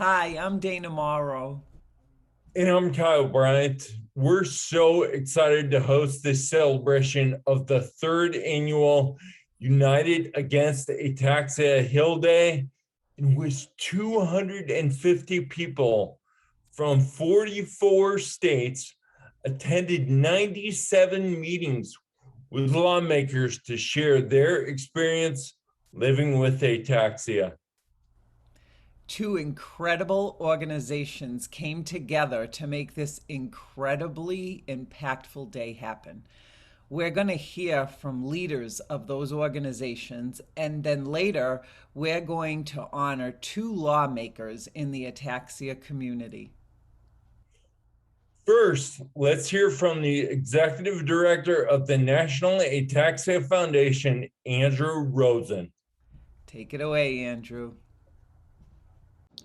Hi, I'm Dana Morrow. And I'm Kyle Bryant. We're so excited to host this celebration of the third annual United Against Ataxia Hill Day, in which 250 people from 44 states attended 97 meetings with lawmakers to share their experience living with ataxia. Two incredible organizations came together to make this incredibly impactful day happen. We're going to hear from leaders of those organizations, and then later, we're going to honor two lawmakers in the ataxia community. First, let's hear from the executive director of the National Ataxia Foundation, Andrew Rosen. Take it away, Andrew.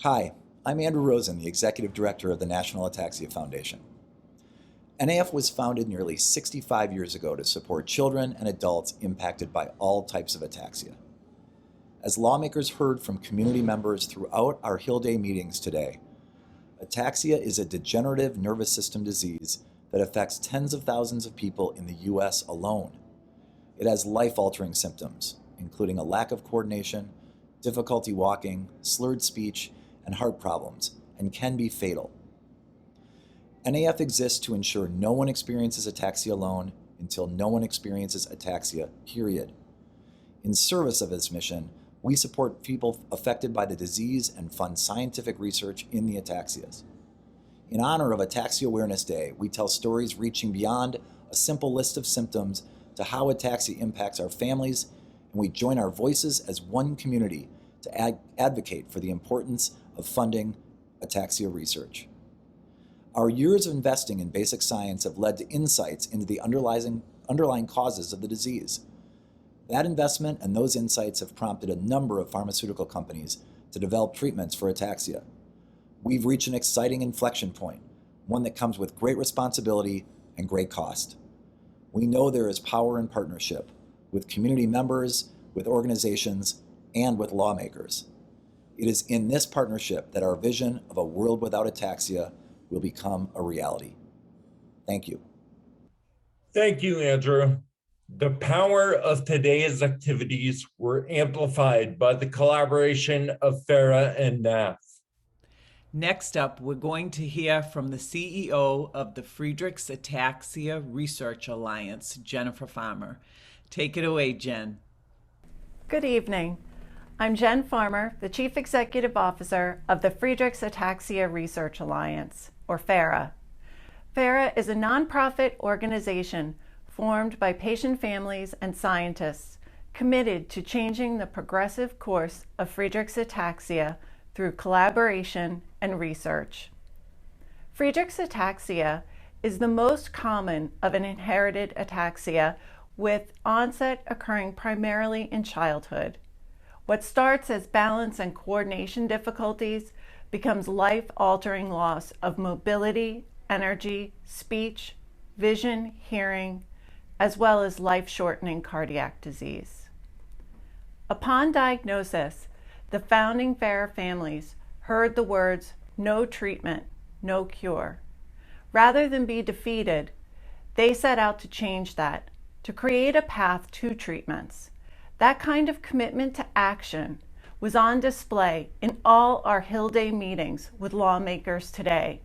Hi, I'm Andrew Rosen, the executive director of the National Ataxia Foundation. NAF was founded nearly 65 years ago to support children and adults impacted by all types of ataxia. As lawmakers heard from community members throughout our Hill Day meetings today, ataxia is a degenerative nervous system disease that affects tens of thousands of people in the U.S. alone. It has life-altering symptoms, including a lack of coordination, difficulty walking, slurred speech, and heart problems, and can be fatal. NAF exists to ensure no one experiences ataxia alone until no one experiences ataxia, period. In service of this mission, we support people affected by the disease and fund scientific research in the ataxias. In honor of Ataxia Awareness Day, we tell stories reaching beyond a simple list of symptoms to how ataxia impacts our families, and we join our voices as one community to advocate for the importance of funding ataxia research. Our years of investing in basic science have led to insights into the underlying causes of the disease. That investment and those insights have prompted a number of pharmaceutical companies to develop treatments for ataxia. We've reached an exciting inflection point, one that comes with great responsibility and great cost. We know there is power in partnership with community members, with organizations, and with lawmakers. It is in this partnership that our vision of a world without ataxia will become a reality. Thank you. Thank you, Andrew. The power of today's activities were amplified by the collaboration of FARA and NAF. Next up, we're going to hear from the CEO of the Friedreich's Ataxia Research Alliance, Jennifer Farmer. Take it away, Jen. Good evening. I'm Jen Farmer, the Chief Executive Officer of the Friedreich's Ataxia Research Alliance, or FARA. FARA is a nonprofit organization formed by patient families and scientists committed to changing the progressive course of Friedreich's ataxia through collaboration and research. Friedreich's ataxia is the most common of an inherited ataxia, with onset occurring primarily in childhood. What starts as balance and coordination difficulties becomes life-altering loss of mobility, energy, speech, vision, hearing, as well as life-shortening cardiac disease. Upon diagnosis, the founding FARA families heard the words, "no treatment, no cure." Rather than be defeated, they set out to change that, to create a path to treatments. That kind of commitment to action was on display in all our Hill Day meetings with lawmakers today,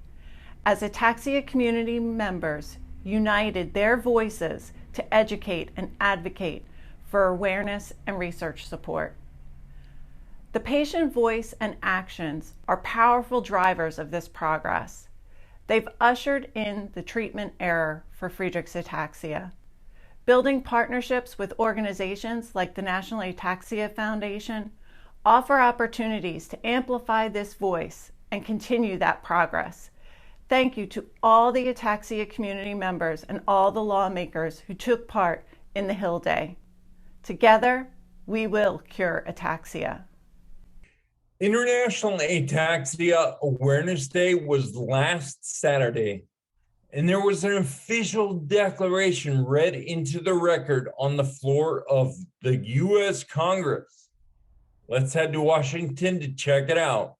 as ataxia community members united their voices to educate and advocate for awareness and research support. The patient voice and actions are powerful drivers of this progress. They've ushered in the treatment era for Friedreich's ataxia. Building partnerships with organizations like the National Ataxia Foundation offer opportunities to amplify this voice and continue that progress. Thank you to all the ataxia community members and all the lawmakers who took part in the Hill Day. Together, we will cure ataxia. International Ataxia Awareness Day was last Saturday, and there was an official declaration read into the record on the floor of the U.S. Congress. Let's head to Washington to check it out.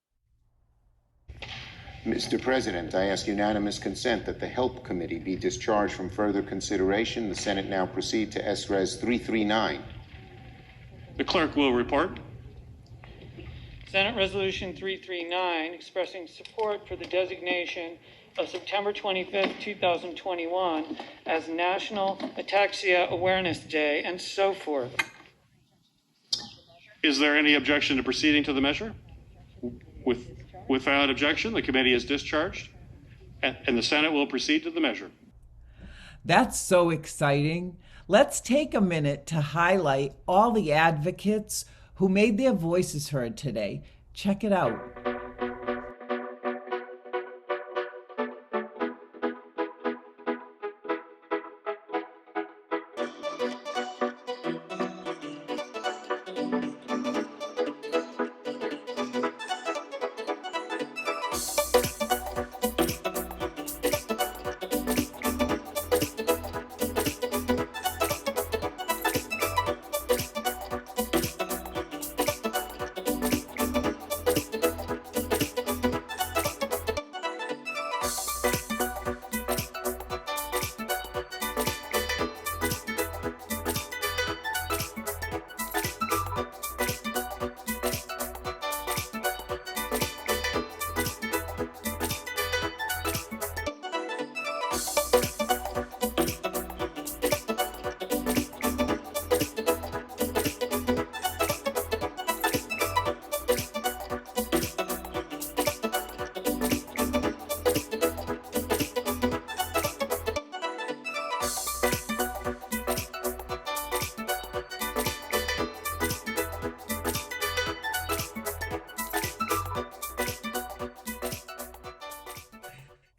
Mr. President, I ask unanimous consent that the Help Committee be discharged from further consideration. The Senate now proceed to S-Res 339. The clerk will report. Senate Resolution 339, expressing support for the designation of September 25th, 2021 as National Ataxia Awareness Day, and so forth. Is there any objection to proceeding to the measure? Without objection, the committee is discharged, and the Senate will proceed to the measure. That's so exciting. Let's take a minute to highlight all the advocates who made their voices heard today. Check it out.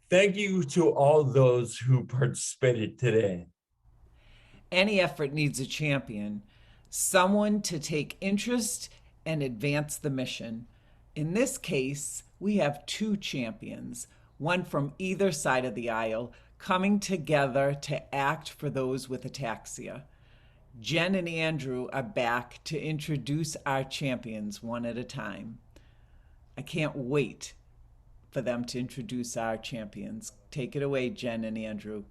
Thank you to all those who participated today. Any effort needs a champion, someone to take interest and advance the mission. In this case, we have two champions, one from either side of the aisle, coming together to act for those with ataxia. Jen and Andrew are back to introduce our champions one at a time. I can't wait for them to introduce our champions. Take it away, Jen and Andrew.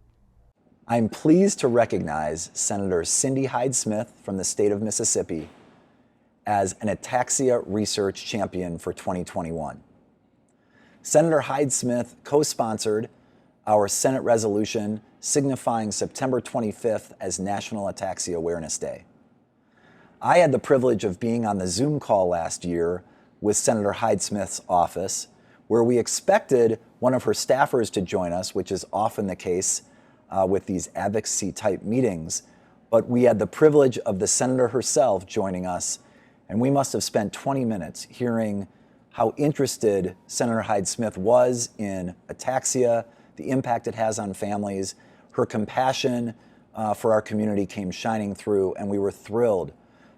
I'm pleased to recognize Senator Cindy Hyde-Smith from the state of Mississippi as an ataxia research champion for 2021. Senator Hyde-Smith co-sponsored our Senate resolution signifying September 25th as National Ataxia Awareness Day. I had the privilege of being on the Zoom call last year with Senator Hyde-Smith's office, where we expected one of her staffers to join us, which is often the case with these advocacy-type meetings, but we had the privilege of the senator herself joining us, and we must have spent 20 minutes hearing how interested Senator Hyde-Smith was in ataxia, the impact it has on families. Her compassion for our community came shining through, and we were thrilled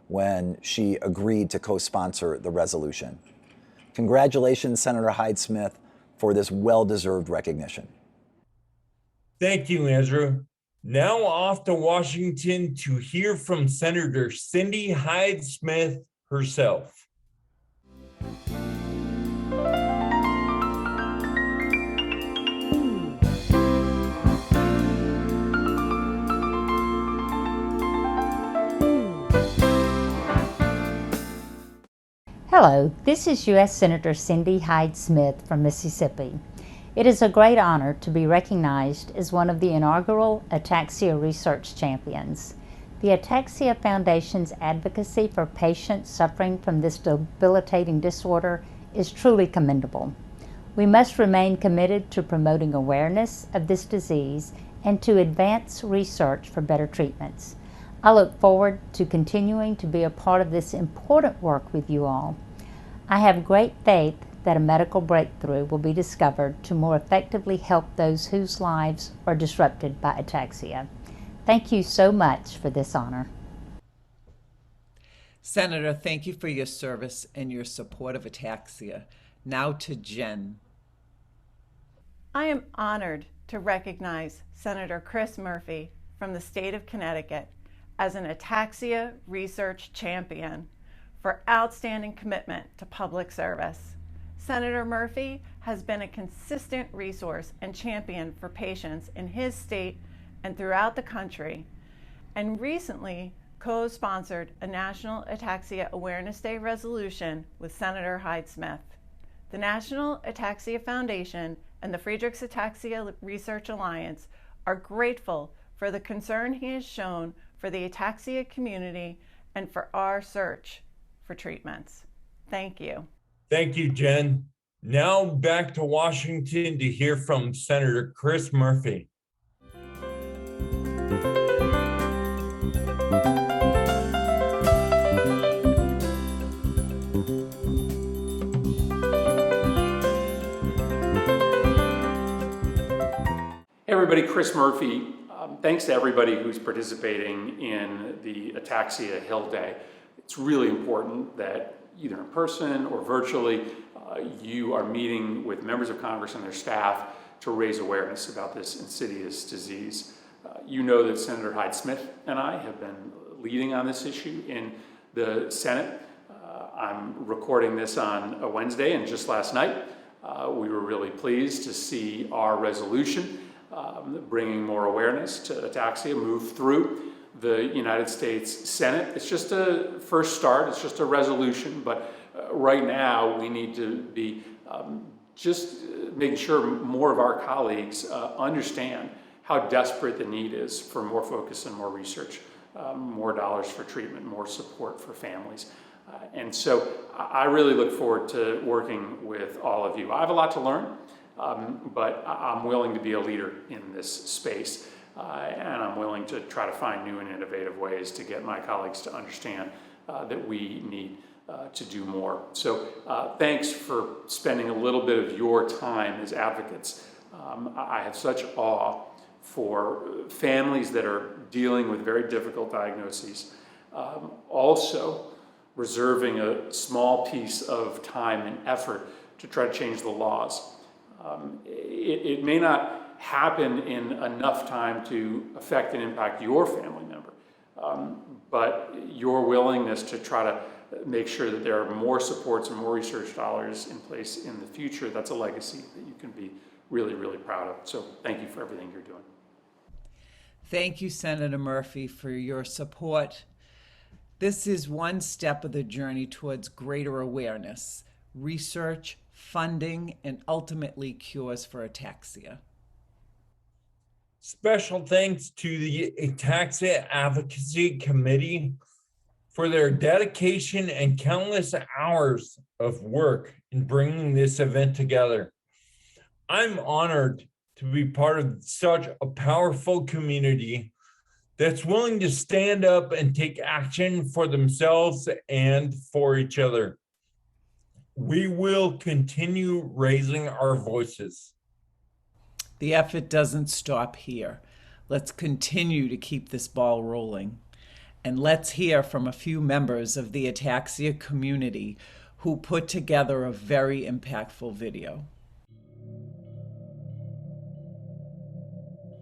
when she agreed to co-sponsor the resolution. Congratulations, Senator Hyde-Smith, for this well-deserved recognition. Thank you, Andrew. Now off to Washington to hear from Senator Cindy Hyde-Smith herself. Hello, this is U.S. Senator Cindy Hyde-Smith from Mississippi. It is a great honor to be recognized as one of the inaugural Ataxia Research Champions. The Ataxia Foundation's advocacy for patients suffering from this debilitating disorder is truly commendable. We must remain committed to promoting awareness of this disease and to advance research for better treatments. I look forward to continuing to be a part of this important work with you all. I have great faith that a medical breakthrough will be discovered to more effectively help those whose lives are disrupted by ataxia. Thank you so much for this honor. Senator, thank you for your service and your support of ataxia. Now to Jen. I am honored to recognize Senator Chris Murphy from the state of Connecticut as an ataxia research champion for outstanding commitment to public service. Senator Murphy has been a consistent resource and champion for patients in his state and throughout the country, and recently co-sponsored a National Ataxia Awareness Day resolution with Senator Hyde-Smith. The National Ataxia Foundation and the Friedreich's Ataxia Research Alliance are grateful for the concern he has shown for the ataxia community and for our search for treatments. Thank you. Thank you, Jen. Now back to Washington to hear from Senator Chris Murphy. Hey everybody, Chris Murphy. Thanks to everybody who's participating in the Ataxia Hill Day. It's really important that either in person or virtually, you are meeting with members of Congress and their staff to raise awareness about this insidious disease. You know that Senator Hyde-Smith and I have been leading on this issue in the Senate. I'm recording this on a Wednesday, and just last night, we were really pleased to see our resolution bringing more awareness to ataxia move through the United States Senate. It's just a first start, it's just a resolution, but right now we need to be just making sure more of our colleagues understand how desperate the need is for more focus and more research, more dollars for treatment, more support for families. And so I really look forward to working with all of you. I have a lot to learn, but I'm willing to be a leader in this space. And I'm willing to try to find new and innovative ways to get my colleagues to understand that we need to do more. So thanks for spending a little bit of your time as advocates. I have such awe for families that are dealing with very difficult diagnoses. Also reserving a small piece of time and effort to try to change the laws. It may not happen in enough time to affect and impact your family member, but your willingness to try to make sure that there are more supports and more research dollars in place in the future, that's a legacy that you can be really, really proud of. So thank you for everything you're doing. Thank you, Senator Murphy, for your support. This is one step of the journey towards greater awareness, research, funding, and ultimately cures for ataxia. Special thanks to the Ataxia Advocacy Committee for their dedication and countless hours of work in bringing this event together. I'm honored to be part of such a powerful community that's willing to stand up and take action for themselves and for each other. We will continue raising our voices. The effort doesn't stop here. Let's continue to keep this ball rolling. And let's hear from a few members of the ataxia community who put together a very impactful video.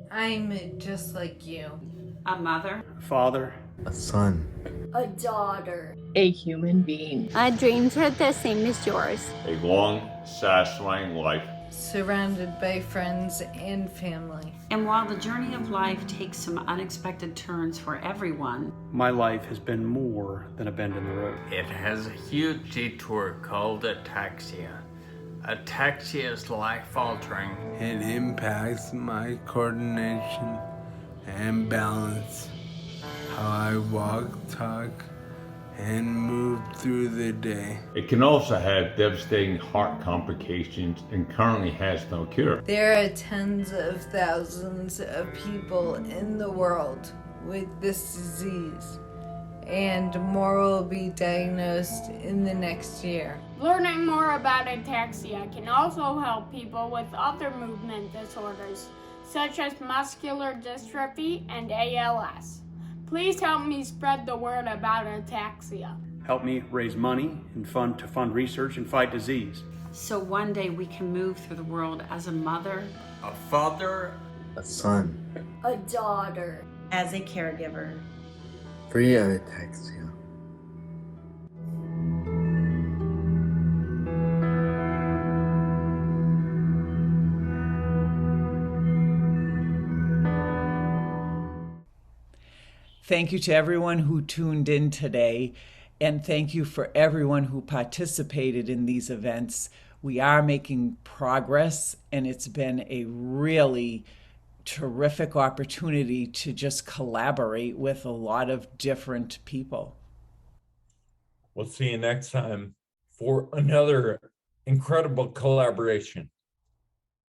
I'm just like you. A mother. A father. A son. A daughter. A human being. Our dreams are the same as yours. A long, satisfying life. Surrounded by friends and family. And while the journey of life takes some unexpected turns for everyone, my life has been more than a bend in the road. It has a huge detour called ataxia. Ataxia is life-altering. It impacts my coordination and balance, how I walk, talk, and move through the day. It can also have devastating heart complications and currently has no cure. There are tens of thousands of people in the world with this disease, and more will be diagnosed in the next year. Learning more about ataxia can also help people with other movement disorders, such as muscular dystrophy and ALS. Please help me spread the word about ataxia. Help me raise money and fund research and fight disease. So one day we can move through the world as a mother, a father, a son, a daughter, as a caregiver, free of ataxia. Thank you to everyone who tuned in today, and thank you for everyone who participated in these events. We are making progress, and it's been a really terrific opportunity to just collaborate with a lot of different people. We'll see you next time for another incredible collaboration.